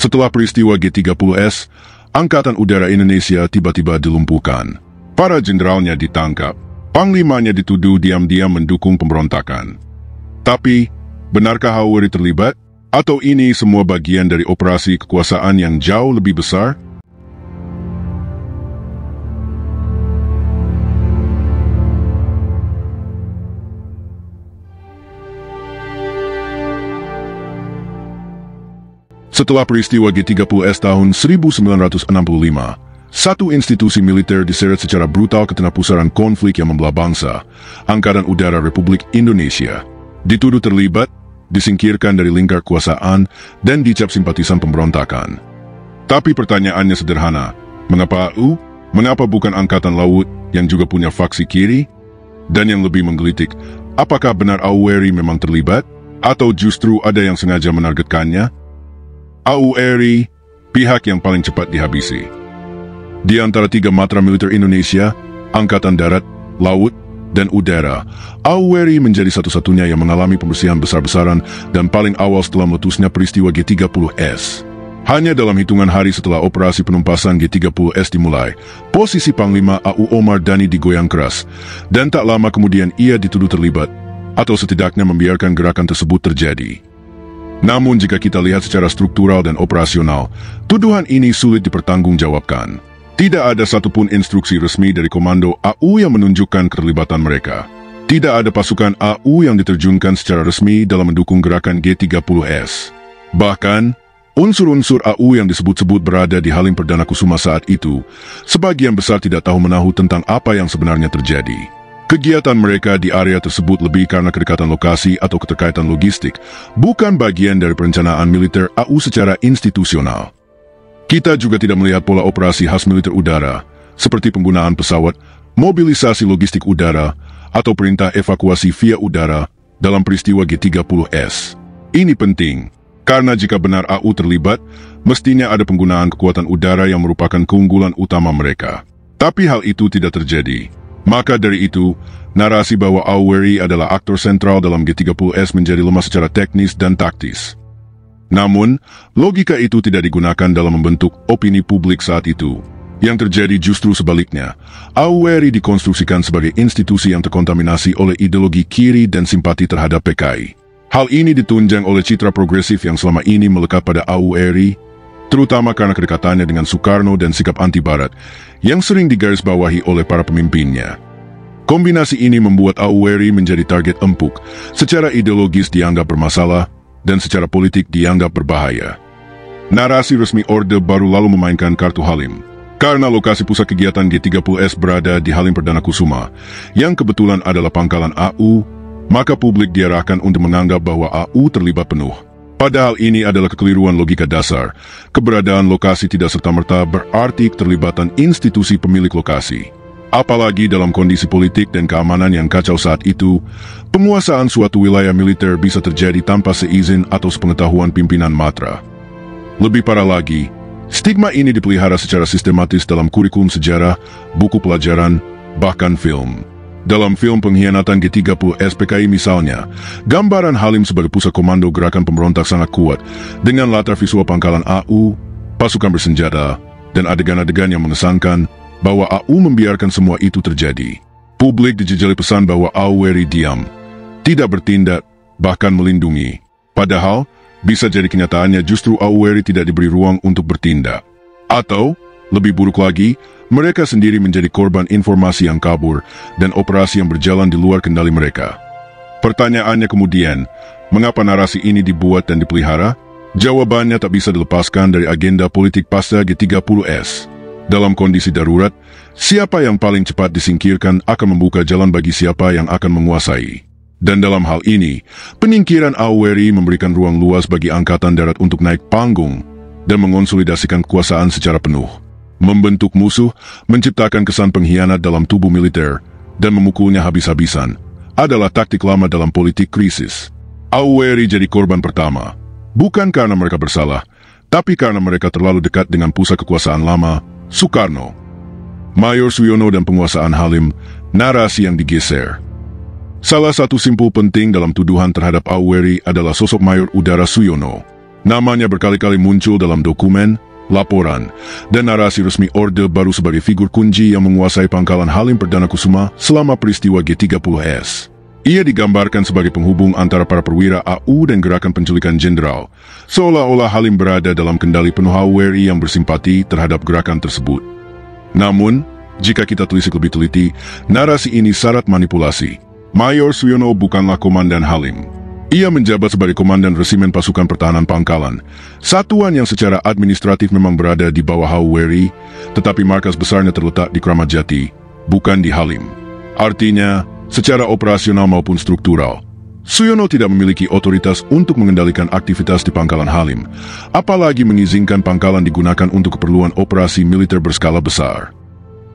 Setelah peristiwa G30S, Angkatan Udara Indonesia tiba-tiba dilumpuhkan. Para jenderalnya ditangkap. Panglimanya dituduh diam-diam mendukung pemberontakan. Tapi, benarkah AURI terlibat? Atau ini semua bagian dari operasi kekuasaan yang jauh lebih besar? Setelah peristiwa G30S tahun 1965, satu institusi militer diseret secara brutal ke tengah pusaran konflik yang membelah bangsa, Angkatan Udara Republik Indonesia. Dituduh terlibat, disingkirkan dari lingkar kekuasaan, dan dicap simpatisan pemberontakan. Tapi pertanyaannya sederhana, mengapa AU? Mengapa bukan Angkatan Laut yang juga punya faksi kiri? Dan yang lebih menggelitik, apakah benar AURI memang terlibat? Atau justru ada yang sengaja menargetkannya? AURI, pihak yang paling cepat dihabisi. Di antara tiga matra militer Indonesia, Angkatan Darat, Laut, dan Udara, AURI menjadi satu-satunya yang mengalami pembersihan besar-besaran dan paling awal setelah meletusnya peristiwa G30S. Hanya dalam hitungan hari setelah operasi penumpasan G30S dimulai, posisi Panglima AU Omar Dhani digoyang keras, dan tak lama kemudian ia dituduh terlibat, atau setidaknya membiarkan gerakan tersebut terjadi. Namun jika kita lihat secara struktural dan operasional, tuduhan ini sulit dipertanggungjawabkan. Tidak ada satupun instruksi resmi dari Komando AU yang menunjukkan keterlibatan mereka. Tidak ada pasukan AU yang diterjunkan secara resmi dalam mendukung gerakan G30S. Bahkan, unsur-unsur AU yang disebut-sebut berada di Halim Perdana Kusuma saat itu, sebagian besar tidak tahu menahu tentang apa yang sebenarnya terjadi. Kegiatan mereka di area tersebut lebih karena kedekatan lokasi atau keterkaitan logistik, bukan bagian dari perencanaan militer AU secara institusional. Kita juga tidak melihat pola operasi khas militer udara, seperti penggunaan pesawat, mobilisasi logistik udara, atau perintah evakuasi via udara dalam peristiwa G30S. Ini penting, karena jika benar AU terlibat, mestinya ada penggunaan kekuatan udara yang merupakan keunggulan utama mereka. Tapi hal itu tidak terjadi. Maka dari itu, narasi bahwa AURI adalah aktor sentral dalam G30S menjadi lemah secara teknis dan taktis. Namun, logika itu tidak digunakan dalam membentuk opini publik saat itu. Yang terjadi justru sebaliknya. AURI dikonstruksikan sebagai institusi yang terkontaminasi oleh ideologi kiri dan simpati terhadap PKI. Hal ini ditunjang oleh citra progresif yang selama ini melekat pada AURI, terutama karena kedekatannya dengan Soekarno dan sikap anti-Barat, yang sering digarisbawahi oleh para pemimpinnya. Kombinasi ini membuat AURI menjadi target empuk, secara ideologis dianggap bermasalah, dan secara politik dianggap berbahaya. Narasi resmi Orde Baru lalu memainkan kartu Halim. Karena lokasi pusat kegiatan G30S berada di Halim Perdana Kusuma, yang kebetulan adalah pangkalan AU, maka publik diarahkan untuk menganggap bahwa AU terlibat penuh. Padahal ini adalah kekeliruan logika dasar. Keberadaan lokasi tidak serta-merta berarti keterlibatan institusi pemilik lokasi. Apalagi dalam kondisi politik dan keamanan yang kacau saat itu, penguasaan suatu wilayah militer bisa terjadi tanpa seizin atau sepengetahuan pimpinan matra. Lebih parah lagi, stigma ini dipelihara secara sistematis dalam kurikulum sejarah, buku pelajaran, bahkan film. Dalam film pengkhianatan G30S PKI misalnya, gambaran Halim sebagai pusat komando gerakan pemberontak sangat kuat, dengan latar visual pangkalan AU, pasukan bersenjata, dan adegan-adegan yang mengesankan bahwa AU membiarkan semua itu terjadi. Publik dijejali pesan bahwa AURI diam, tidak bertindak, bahkan melindungi. Padahal, bisa jadi kenyataannya justru AURI tidak diberi ruang untuk bertindak. Atau, lebih buruk lagi, mereka sendiri menjadi korban informasi yang kabur dan operasi yang berjalan di luar kendali mereka. Pertanyaannya kemudian, mengapa narasi ini dibuat dan dipelihara? Jawabannya tak bisa dilepaskan dari agenda politik pasca G30S. Dalam kondisi darurat, siapa yang paling cepat disingkirkan akan membuka jalan bagi siapa yang akan menguasai. Dan dalam hal ini, penyingkiran AURI memberikan ruang luas bagi Angkatan Darat untuk naik panggung dan mengonsolidasikan kekuasaan secara penuh. Membentuk musuh, menciptakan kesan pengkhianat dalam tubuh militer, dan memukulnya habis-habisan, adalah taktik lama dalam politik krisis. AURI jadi korban pertama, bukan karena mereka bersalah, tapi karena mereka terlalu dekat dengan pusat kekuasaan lama, Soekarno. Mayor Suyono dan penguasaan Halim, narasi yang digeser. Salah satu simpul penting dalam tuduhan terhadap AURI adalah sosok Mayor Udara Suyono. Namanya berkali-kali muncul dalam dokumen, laporan, dan narasi resmi Orde Baru sebagai figur kunci yang menguasai pangkalan Halim Perdana Kusuma selama peristiwa G30S. Ia digambarkan sebagai penghubung antara para perwira AU dan gerakan penculikan jenderal, seolah-olah Halim berada dalam kendali penuh WRI yang bersimpati terhadap gerakan tersebut. Namun, jika kita telisik lebih teliti, narasi ini syarat manipulasi. Mayor Suyono bukanlah Komandan Halim. Ia menjabat sebagai Komandan Resimen Pasukan Pertahanan Pangkalan, satuan yang secara administratif memang berada di bawah WRI, tetapi markas besarnya terletak di Kramat Jati, bukan di Halim. Artinya, secara operasional maupun struktural, Suyono tidak memiliki otoritas untuk mengendalikan aktivitas di Pangkalan Halim, apalagi mengizinkan pangkalan digunakan untuk keperluan operasi militer berskala besar.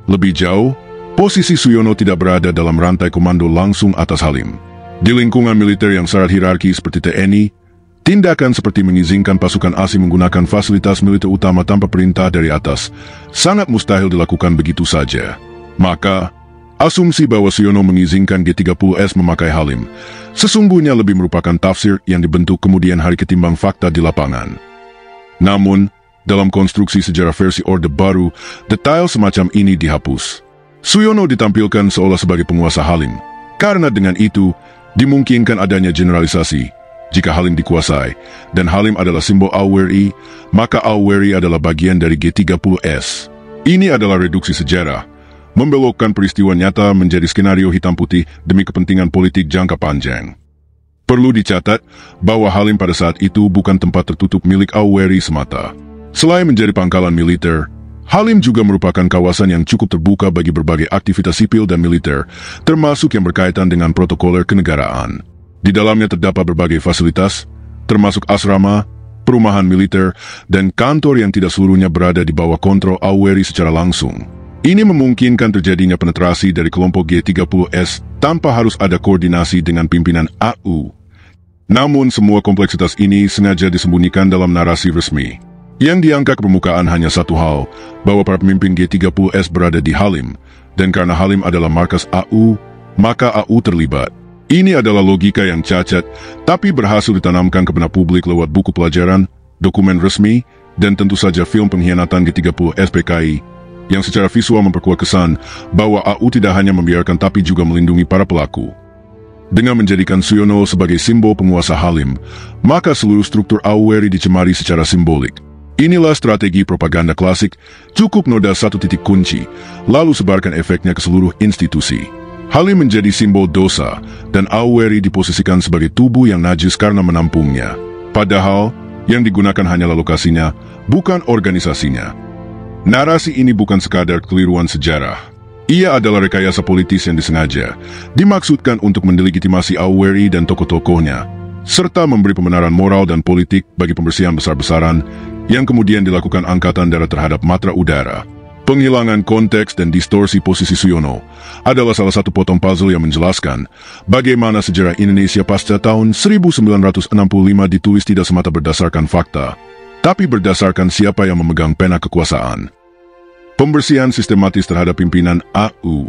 Lebih jauh, posisi Suyono tidak berada dalam rantai komando langsung atas Halim. Di lingkungan militer yang syarat hierarki seperti TNI, tindakan seperti mengizinkan pasukan asing menggunakan fasilitas militer utama tanpa perintah dari atas sangat mustahil dilakukan begitu saja. Maka, asumsi bahwa Suyono mengizinkan G30S memakai Halim sesungguhnya lebih merupakan tafsir yang dibentuk kemudian hari ketimbang fakta di lapangan. Namun, dalam konstruksi sejarah versi Orde Baru, detail semacam ini dihapus. Suyono ditampilkan seolah sebagai penguasa Halim, karena dengan itu, dimungkinkan adanya generalisasi. Jika Halim dikuasai, dan Halim adalah simbol WRI, maka WRI adalah bagian dari G30S. Ini adalah reduksi sejarah, membelokkan peristiwa nyata menjadi skenario hitam putih demi kepentingan politik jangka panjang. Perlu dicatat bahwa Halim pada saat itu bukan tempat tertutup milik WRI semata. Selain menjadi pangkalan militer, Halim juga merupakan kawasan yang cukup terbuka bagi berbagai aktivitas sipil dan militer, termasuk yang berkaitan dengan protokoler kenegaraan. Di dalamnya terdapat berbagai fasilitas, termasuk asrama, perumahan militer, dan kantor yang tidak seluruhnya berada di bawah kontrol WRI secara langsung. Ini memungkinkan terjadinya penetrasi dari kelompok G30S tanpa harus ada koordinasi dengan pimpinan AU. Namun semua kompleksitas ini sengaja disembunyikan dalam narasi resmi. Yang diangkat ke permukaan hanya satu hal, bahwa para pemimpin G30S berada di Halim, dan karena Halim adalah markas AU, maka AU terlibat. Ini adalah logika yang cacat, tapi berhasil ditanamkan ke benak publik lewat buku pelajaran, dokumen resmi, dan tentu saja film pengkhianatan G30S PKI, yang secara visual memperkuat kesan bahwa AU tidak hanya membiarkan tapi juga melindungi para pelaku. Dengan menjadikan Suyono sebagai simbol penguasa Halim, maka seluruh struktur WRI dicemari secara simbolik. Inilah strategi propaganda klasik, cukup noda satu titik kunci, lalu sebarkan efeknya ke seluruh institusi. Halim menjadi simbol dosa, dan WRI diposisikan sebagai tubuh yang najis karena menampungnya. Padahal, yang digunakan hanyalah lokasinya, bukan organisasinya. Narasi ini bukan sekadar kekeliruan sejarah. Ia adalah rekayasa politis yang disengaja, dimaksudkan untuk mendelegitimasi WRI dan tokoh-tokohnya, serta memberi pembenaran moral dan politik bagi pembersihan besar-besaran yang kemudian dilakukan Angkatan Darat terhadap matra udara. Penghilangan konteks dan distorsi posisi Suyono adalah salah satu potong puzzle yang menjelaskan bagaimana sejarah Indonesia pasca tahun 1965 ditulis tidak semata berdasarkan fakta, tapi berdasarkan siapa yang memegang pena kekuasaan. Pembersihan sistematis terhadap pimpinan AU.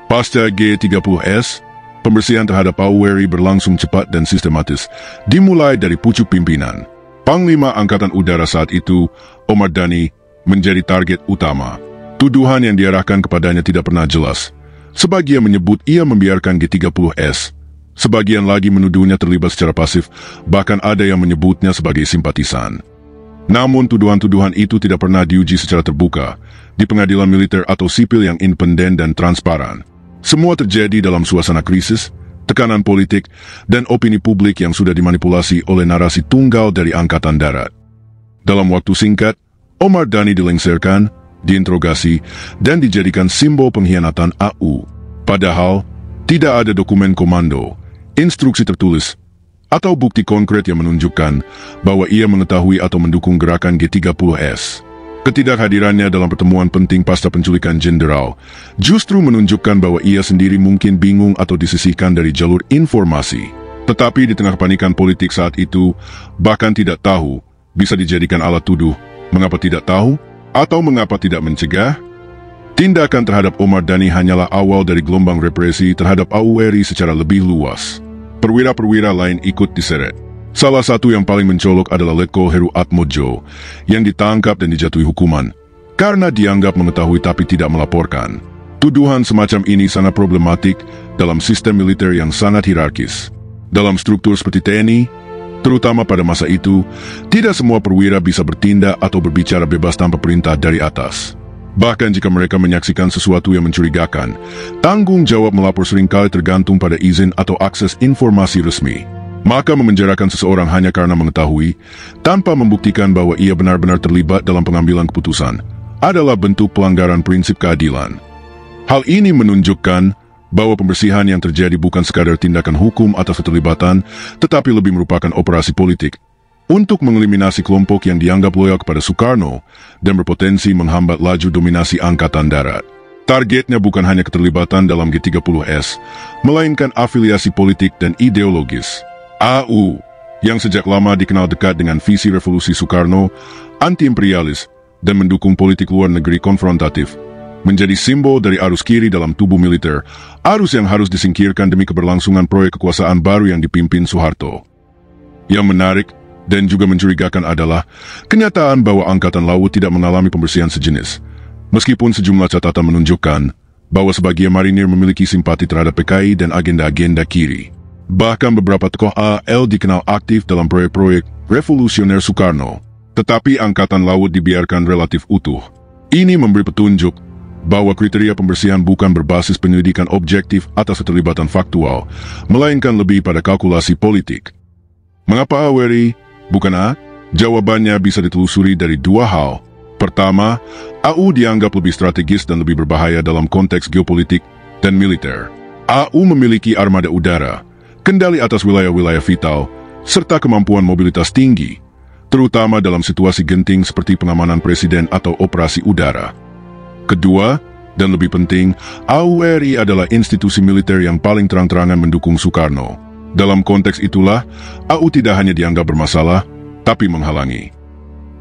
Pasca G30S, pembersihan terhadap WRI berlangsung cepat dan sistematis, dimulai dari pucuk pimpinan. Panglima Angkatan Udara saat itu, Omar Dhani, menjadi target utama. Tuduhan yang diarahkan kepadanya tidak pernah jelas. Sebagian menyebut ia membiarkan G30S. Sebagian lagi menuduhnya terlibat secara pasif, bahkan ada yang menyebutnya sebagai simpatisan. Namun tuduhan-tuduhan itu tidak pernah diuji secara terbuka di pengadilan militer atau sipil yang independen dan transparan. Semua terjadi dalam suasana krisis, tekanan politik, dan opini publik yang sudah dimanipulasi oleh narasi tunggal dari Angkatan Darat. Dalam waktu singkat, Omar Dhani dilengsarkan, diinterogasi, dan dijadikan simbol pengkhianatan AU. Padahal, tidak ada dokumen komando, instruksi tertulis, atau bukti konkret yang menunjukkan bahwa ia mengetahui atau mendukung gerakan G30S. Ketidakhadirannya dalam pertemuan penting pasca penculikan jenderal justru menunjukkan bahwa ia sendiri mungkin bingung atau disisihkan dari jalur informasi. Tetapi di tengah kepanikan politik saat itu, bahkan tidak tahu, bisa dijadikan alat tuduh. Mengapa tidak tahu? Atau mengapa tidak mencegah? Tindakan terhadap Omar Dhani hanyalah awal dari gelombang represi terhadap WRI secara lebih luas. Perwira-perwira lain ikut diseret. Salah satu yang paling mencolok adalah Letko Heru Atmojo yang ditangkap dan dijatuhi hukuman karena dianggap mengetahui tapi tidak melaporkan. Tuduhan semacam ini sangat problematik dalam sistem militer yang sangat hierarkis. Dalam struktur seperti TNI, terutama pada masa itu, tidak semua perwira bisa bertindak atau berbicara bebas tanpa perintah dari atas. Bahkan jika mereka menyaksikan sesuatu yang mencurigakan, tanggung jawab melapor seringkali tergantung pada izin atau akses informasi resmi. Maka memenjarakan seseorang hanya karena mengetahui, tanpa membuktikan bahwa ia benar-benar terlibat dalam pengambilan keputusan, adalah bentuk pelanggaran prinsip keadilan. Hal ini menunjukkan bahwa pembersihan yang terjadi bukan sekadar tindakan hukum atas keterlibatan, tetapi lebih merupakan operasi politik untuk mengeliminasi kelompok yang dianggap loyal kepada Soekarno dan berpotensi menghambat laju dominasi Angkatan Darat. Targetnya bukan hanya keterlibatan dalam G30S, melainkan afiliasi politik dan ideologis. AU, yang sejak lama dikenal dekat dengan visi revolusi Soekarno, anti-imperialis, dan mendukung politik luar negeri konfrontatif, menjadi simbol dari arus kiri dalam tubuh militer, arus yang harus disingkirkan demi keberlangsungan proyek kekuasaan baru yang dipimpin Soeharto. Yang menarik dan juga mencurigakan adalah kenyataan bahwa Angkatan Laut tidak mengalami pembersihan sejenis, meskipun sejumlah catatan menunjukkan bahwa sebagian marinir memiliki simpati terhadap PKI dan agenda-agenda kiri. Bahkan beberapa tokoh AL dikenal aktif dalam proyek-proyek revolusioner Soekarno, tetapi Angkatan Laut dibiarkan relatif utuh. Ini memberi petunjuk bahwa kriteria pembersihan bukan berbasis penyelidikan objektif atas keterlibatan faktual, melainkan lebih pada kalkulasi politik. Mengapa AWRI? Bukan A? Jawabannya bisa ditelusuri dari dua hal. Pertama, AU dianggap lebih strategis dan lebih berbahaya dalam konteks geopolitik dan militer. AU memiliki armada udara, kendali atas wilayah-wilayah vital, serta kemampuan mobilitas tinggi, terutama dalam situasi genting seperti pengamanan presiden atau operasi udara. Kedua, dan lebih penting, AWRI adalah institusi militer yang paling terang-terangan mendukung Soekarno. Dalam konteks itulah, AU tidak hanya dianggap bermasalah, tapi menghalangi.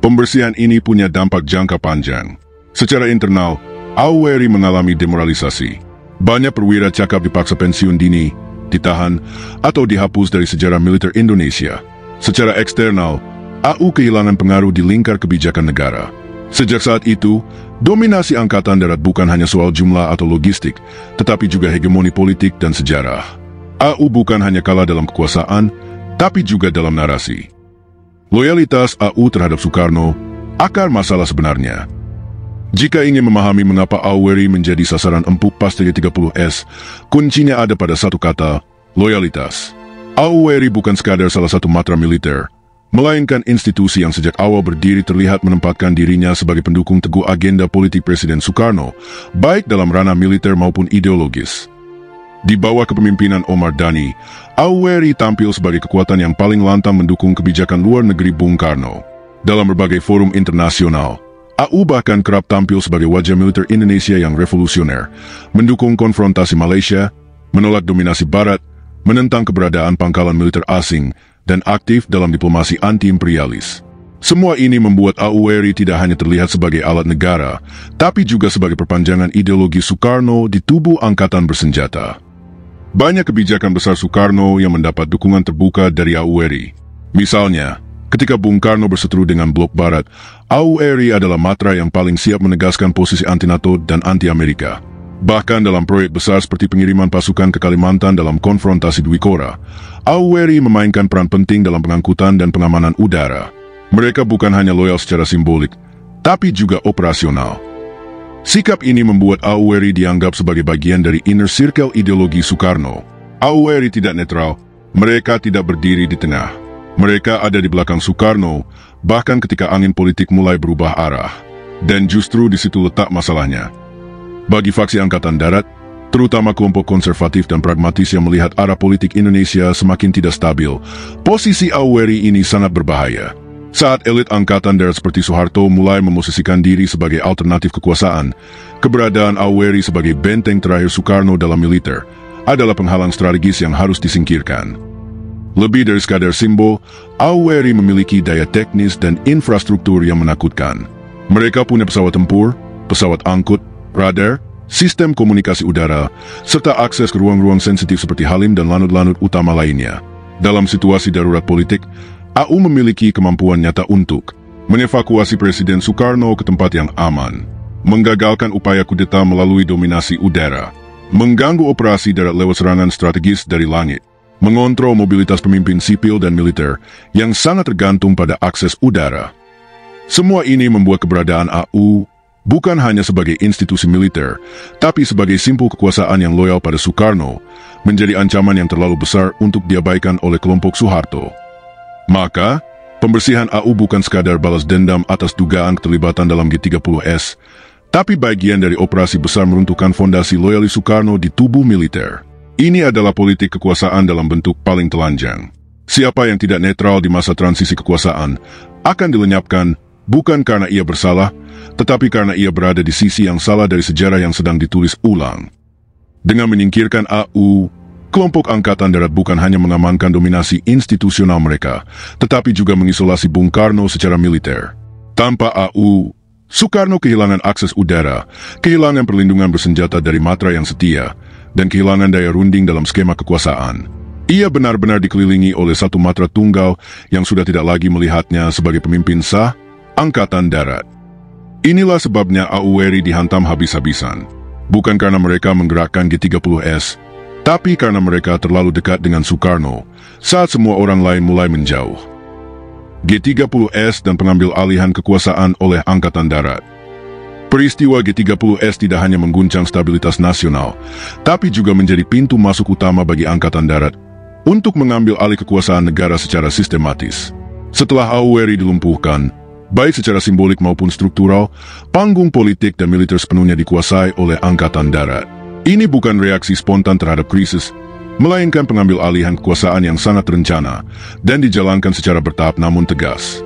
Pembersihan ini punya dampak jangka panjang. Secara internal, AWRI mengalami demoralisasi. Banyak perwira cakap dipaksa pensiun dini, ditahan, atau dihapus dari sejarah militer Indonesia. Secara eksternal, AU kehilangan pengaruh di lingkar kebijakan negara. Sejak saat itu, dominasi Angkatan Darat bukan hanya soal jumlah atau logistik, tetapi juga hegemoni politik dan sejarah. AU bukan hanya kalah dalam kekuasaan, tapi juga dalam narasi. Loyalitas AU terhadap Soekarno, akar masalah sebenarnya. Jika ingin memahami mengapa AWRI menjadi sasaran empuk pasca G30S, kuncinya ada pada satu kata, loyalitas. AWRI bukan sekadar salah satu matra militer, melainkan institusi yang sejak awal berdiri terlihat menempatkan dirinya sebagai pendukung teguh agenda politik Presiden Soekarno, baik dalam ranah militer maupun ideologis. Di bawah kepemimpinan Omar Dhani, AWRI tampil sebagai kekuatan yang paling lantang mendukung kebijakan luar negeri Bung Karno. Dalam berbagai forum internasional, AU bahkan kerap tampil sebagai wajah militer Indonesia yang revolusioner, mendukung konfrontasi Malaysia, menolak dominasi Barat, menentang keberadaan pangkalan militer asing, dan aktif dalam diplomasi anti-imperialis. Semua ini membuat AWRI tidak hanya terlihat sebagai alat negara, tapi juga sebagai perpanjangan ideologi Soekarno di tubuh angkatan bersenjata. Banyak kebijakan besar Soekarno yang mendapat dukungan terbuka dari AWRI. Misalnya, ketika Bung Karno berseteru dengan Blok Barat, AWRI adalah matra yang paling siap menegaskan posisi anti-NATO dan anti-Amerika. Bahkan dalam proyek besar seperti pengiriman pasukan ke Kalimantan dalam konfrontasi Dwikora, AWRI memainkan peran penting dalam pengangkutan dan pengamanan udara. Mereka bukan hanya loyal secara simbolik, tapi juga operasional. Sikap ini membuat AWRI dianggap sebagai bagian dari inner circle ideologi Soekarno. AWRI tidak netral, mereka tidak berdiri di tengah. Mereka ada di belakang Soekarno, bahkan ketika angin politik mulai berubah arah. Dan justru di situ letak masalahnya. Bagi faksi Angkatan Darat, terutama kelompok konservatif dan pragmatis yang melihat arah politik Indonesia semakin tidak stabil, posisi AWRI ini sangat berbahaya. Saat elit Angkatan Darat seperti Soeharto mulai memosisikan diri sebagai alternatif kekuasaan, keberadaan AWRI sebagai benteng terakhir Soekarno dalam militer adalah penghalang strategis yang harus disingkirkan. Lebih dari sekadar simbol, AWRI memiliki daya teknis dan infrastruktur yang menakutkan. Mereka punya pesawat tempur, pesawat angkut, radar, sistem komunikasi udara, serta akses ke ruang-ruang sensitif seperti Halim dan lanut-lanut utama lainnya. Dalam situasi darurat politik, AU memiliki kemampuan nyata untuk mengevakuasi Presiden Soekarno ke tempat yang aman, menggagalkan upaya kudeta melalui dominasi udara, mengganggu operasi darat lewat serangan strategis dari langit, mengontrol mobilitas pemimpin sipil dan militer yang sangat tergantung pada akses udara. Semua ini membuat keberadaan AU bukan hanya sebagai institusi militer, tapi sebagai simpul kekuasaan yang loyal pada Soekarno, menjadi ancaman yang terlalu besar untuk diabaikan oleh kelompok Soeharto. Maka, pembersihan AU bukan sekadar balas dendam atas dugaan keterlibatan dalam G30S, tapi bagian dari operasi besar meruntuhkan fondasi loyalis Soekarno di tubuh militer. Ini adalah politik kekuasaan dalam bentuk paling telanjang. Siapa yang tidak netral di masa transisi kekuasaan akan dilenyapkan bukan karena ia bersalah, tetapi karena ia berada di sisi yang salah dari sejarah yang sedang ditulis ulang. Dengan menyingkirkan AU, kelompok Angkatan Darat bukan hanya mengamankan dominasi institusional mereka, tetapi juga mengisolasi Bung Karno secara militer. Tanpa AU, Soekarno kehilangan akses udara, kehilangan perlindungan bersenjata dari matra yang setia, dan kehilangan daya runding dalam skema kekuasaan. Ia benar-benar dikelilingi oleh satu matra tunggal yang sudah tidak lagi melihatnya sebagai pemimpin sah Angkatan Darat. Inilah sebabnya AURI dihantam habis-habisan. Bukan karena mereka menggerakkan G30S, tapi karena mereka terlalu dekat dengan Soekarno saat semua orang lain mulai menjauh. G30S dan pengambil alihan kekuasaan oleh Angkatan Darat. Peristiwa G30S tidak hanya mengguncang stabilitas nasional, tapi juga menjadi pintu masuk utama bagi Angkatan Darat untuk mengambil alih kekuasaan negara secara sistematis. Setelah AURI dilumpuhkan, baik secara simbolik maupun struktural, panggung politik dan militer sepenuhnya dikuasai oleh Angkatan Darat. Ini bukan reaksi spontan terhadap krisis, melainkan pengambil alihan kekuasaan yang sangat terencana dan dijalankan secara bertahap namun tegas.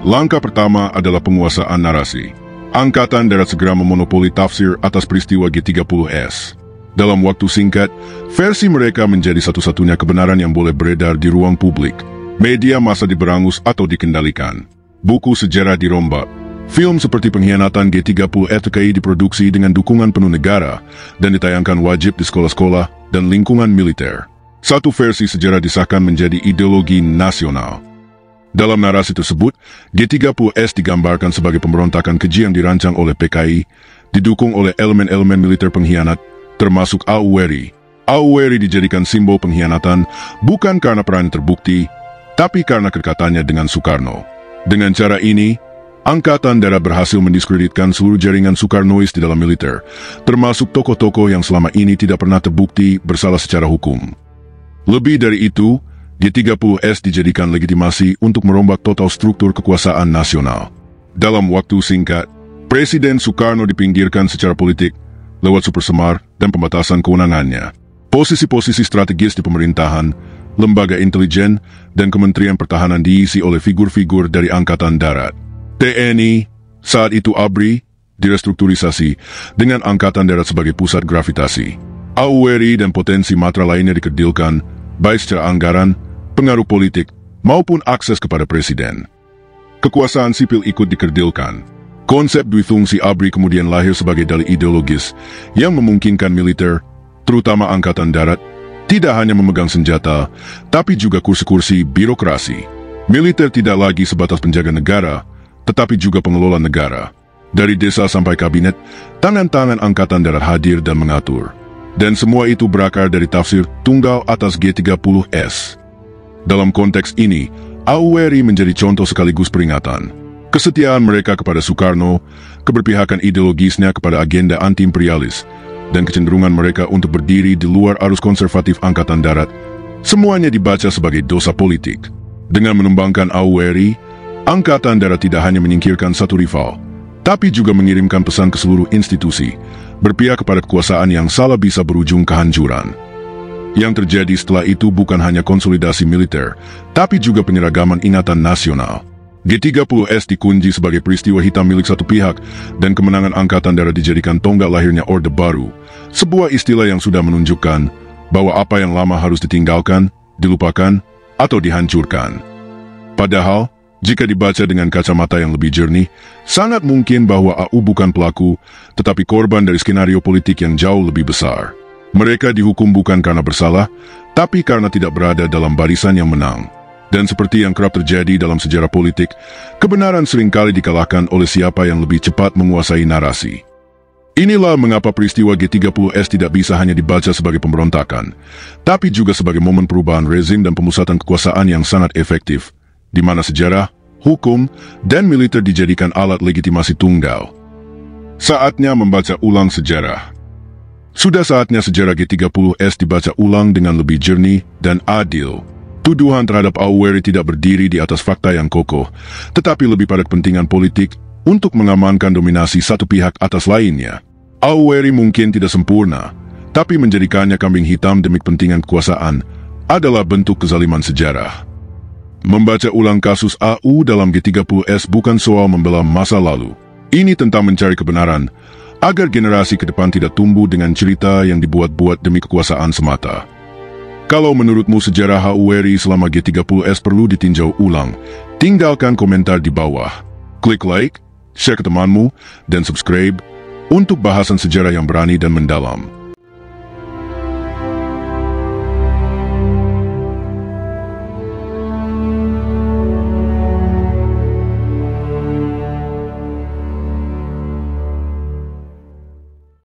Langkah pertama adalah penguasaan narasi. Angkatan Darat segera memonopoli tafsir atas peristiwa G30S. Dalam waktu singkat, versi mereka menjadi satu-satunya kebenaran yang boleh beredar di ruang publik. Media massa diberangus atau dikendalikan. Buku sejarah dirombak. Film seperti Pengkhianatan G30S TKI diproduksi dengan dukungan penuh negara dan ditayangkan wajib di sekolah-sekolah dan lingkungan militer. Satu versi sejarah disahkan menjadi ideologi nasional. Dalam narasi tersebut, G30S digambarkan sebagai pemberontakan keji yang dirancang oleh PKI, didukung oleh elemen-elemen militer pengkhianat, termasuk AURI. AURI dijadikan simbol pengkhianatan bukan karena peran terbukti, tapi karena kedekatannya dengan Soekarno. Dengan cara ini, Angkatan Darat berhasil mendiskreditkan seluruh jaringan Soekarnois di dalam militer, termasuk tokoh-tokoh yang selama ini tidak pernah terbukti bersalah secara hukum. Lebih dari itu, G30S dijadikan legitimasi untuk merombak total struktur kekuasaan nasional. Dalam waktu singkat, Presiden Soekarno dipinggirkan secara politik lewat supersemar dan pembatasan kewenangannya. Posisi-posisi strategis di pemerintahan, lembaga intelijen, dan Kementerian Pertahanan diisi oleh figur-figur dari Angkatan Darat. TNI, saat itu ABRI, direstrukturisasi dengan Angkatan Darat sebagai pusat gravitasi. AURI dan potensi matra lainnya dikerdilkan, baik secara anggaran, pengaruh politik, maupun akses kepada presiden. Kekuasaan sipil ikut dikerdilkan. Konsep duifungsi ABRI kemudian lahir sebagai dalih ideologis yang memungkinkan militer, terutama Angkatan Darat, tidak hanya memegang senjata, tapi juga kursi-kursi birokrasi. Militer tidak lagi sebatas penjaga negara, tetapi juga pengelola negara. Dari desa sampai kabinet, tangan-tangan Angkatan Darat hadir dan mengatur. Dan semua itu berakar dari tafsir tunggal atas G30S. Dalam konteks ini, AURI menjadi contoh sekaligus peringatan. Kesetiaan mereka kepada Soekarno, keberpihakan ideologisnya kepada agenda anti-imperialis, dan kecenderungan mereka untuk berdiri di luar arus konservatif Angkatan Darat, semuanya dibaca sebagai dosa politik. Dengan menumbangkan AURI, Angkatan Darat tidak hanya menyingkirkan satu rival, tapi juga mengirimkan pesan ke seluruh institusi, berpihak kepada kekuasaan yang salah bisa berujung kehancuran. Yang terjadi setelah itu bukan hanya konsolidasi militer, tapi juga penyeragaman ingatan nasional. G30S dikunci sebagai peristiwa hitam milik satu pihak, dan kemenangan Angkatan Darat dijadikan tonggak lahirnya Orde Baru, sebuah istilah yang sudah menunjukkan bahwa apa yang lama harus ditinggalkan, dilupakan, atau dihancurkan. Padahal, jika dibaca dengan kacamata yang lebih jernih, sangat mungkin bahwa AU bukan pelaku, tetapi korban dari skenario politik yang jauh lebih besar. Mereka dihukum bukan karena bersalah, tapi karena tidak berada dalam barisan yang menang. Dan seperti yang kerap terjadi dalam sejarah politik, kebenaran seringkali dikalahkan oleh siapa yang lebih cepat menguasai narasi. Inilah mengapa peristiwa G30S tidak bisa hanya dibaca sebagai pemberontakan, tapi juga sebagai momen perubahan rezim dan pemusatan kekuasaan yang sangat efektif, di mana sejarah, hukum, dan militer dijadikan alat legitimasi tunggal. Saatnya membaca ulang sejarah. Sudah saatnya sejarah G30S dibaca ulang dengan lebih jernih dan adil. Tuduhan terhadap Auweri tidak berdiri di atas fakta yang kokoh, tetapi lebih pada kepentingan politik untuk mengamankan dominasi satu pihak atas lainnya. Auweri mungkin tidak sempurna, tapi menjadikannya kambing hitam demi kepentingan kekuasaan adalah bentuk kezaliman sejarah. Membaca ulang kasus AU dalam G30S bukan soal membela masa lalu. Ini tentang mencari kebenaran, agar generasi ke depan tidak tumbuh dengan cerita yang dibuat-buat demi kekuasaan semata. Kalau menurutmu sejarah Auweri selama G30S perlu ditinjau ulang, tinggalkan komentar di bawah. Klik like, share ke temanmu, dan subscribe untuk bahasan sejarah yang berani dan mendalam.